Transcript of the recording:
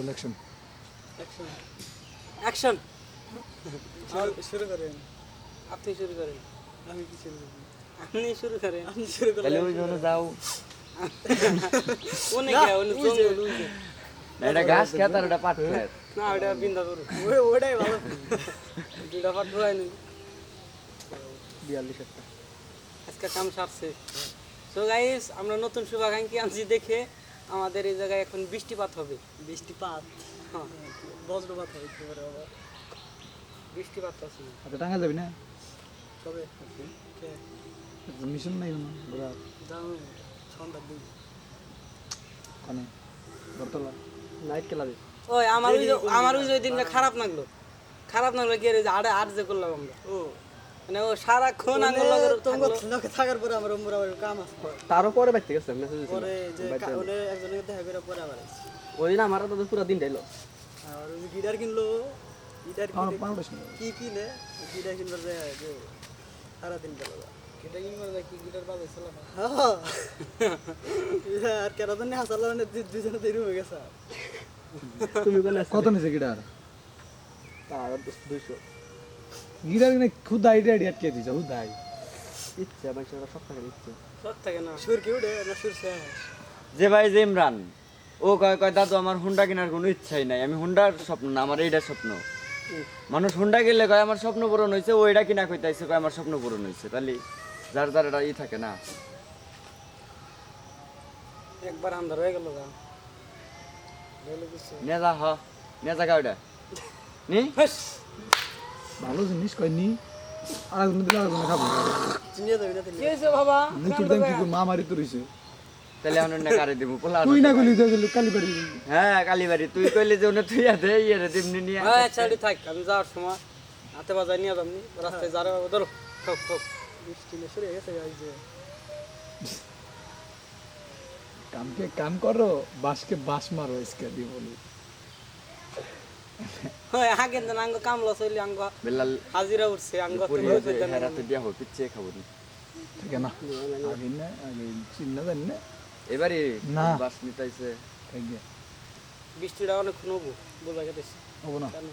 Roll action action action শুরু করেন আপনি শুরু করেন আমি কি শুরু করব আপনি শুরু করেন আপনি শুরু করেন তাহলে ওই জন্য যাও ওনে কে ওনে জঙ্গল উঠে না, এটা ঘাস খেত আর এটা পাট খেত না ওটা বিন্দা করু ওটাই ভালো দুটা পাট হয় নি 42 একটা আজকে কাম সারছে সো গাইস আমরা নতুন শুভাকাঙ্ক্ষী আনছি দেখে আমাদের এই জায়গায় এখন বৃষ্টিপাত হবে বৃষ্টিপাত হ্যাঁ বজ্রপাত হইতে পারে আবার বৃষ্টিপাত আছে আচ্ছা টাঙ্গা যাবি না কবে কে মিশন নাই কোনো বড় যাও সন্ধ্যার দিন কোনে বর্তলা নাইট খেলাবে ওই আমার ওই যে ওই দিনটা খারাপ লাগলো কি রে যে আট যে করলাম আমরা ও মানে ও সারাক্ষণ আঙুল তোমার লোকে থাকার পরে আমার ওমরা কাম আছে তারও পরে বাইতে গেছে মেসেজ পরে যে ওনে একজনের দেখা করে পরে আবার আসছে ওই দিন আমার তো পুরো দিন ডাইলো আর ওই গিটার কিনলো গিটার আমার পাউডার শুনে কি কিনে গিটার কিনবার যায় যে সারাদিন গেল এটা কিনবার যায় কি গিটার বাজাইছিল না আর কেন জানি হাসালো মানে দুজনে দেরি হয়ে গেছে তুমি কোন কত নিছে গিটার তার 200 গিটার কিনে খুদ আইডিয়া আটকে দিছে হুদাই ইচ্ছে মানুষের সব টাকা ইচ্ছে সব থাকে না সুর কি উঠে না সুর শেষ যে ভাই যে ইমরান ও কয় কয় দাদু আমার হুন্ডা কেনার কোনো ইচ্ছাই নাই আমি হুন্ডার স্বপ্ন না আমার এইটার স্বপ্ন মানুষ হুন্ডা কিনলে কয় আমার স্বপ্ন পূরণ হয়েছে ও এটা কিনা কইতাইছে কয় আমার স্বপ্ন পূরণ হয়েছে তাহলে যার যার এটা ই থাকে না একবার আন্ধার হয়ে গেল গা বলে কিছু নেজা হ নেজা গাওটা নি ভালো জিনিস কইনি আর একজন দিলে আরেকজন খাবো চিনিয়ে যাবি না কি হয়েছে বাবা নিচুর দাম কি মা মারি তো রইছে তাহলে এখন না কারে দেবো পোলা তুই না কইলি যে কালি বাড়ি হ্যাঁ কালীবাড়ি তুই কইলে যে ওনে তুই আদে ইয়ে তেমনি নিয়ে আচ্ছা এটি থাক আমি যাওয়ার সময় হাতে বাজায় নিয়ে যাবনি রাস্তায় যারা ধরো ঠক ঠক বৃষ্টি না শুরু হয়ে গেছে এই যে কামকে কাম করো বাসকে বাস মারো इसके দি বলি হয় আগে না আঙ্গ কামলা চলি আঙ্গ বেলাল হাজিরা উঠছে আঙ্গ পরিয়ে যে হেরাতে বিয়া হোক পিচ্ছে খাবো নি ঠিক না আগে না আগে চিন্না জানি না এবারে না। বাস নিতাইছে ঠিক আছে বৃষ্টিটা অনেক নবু বোঝা গেছে হবো না কেন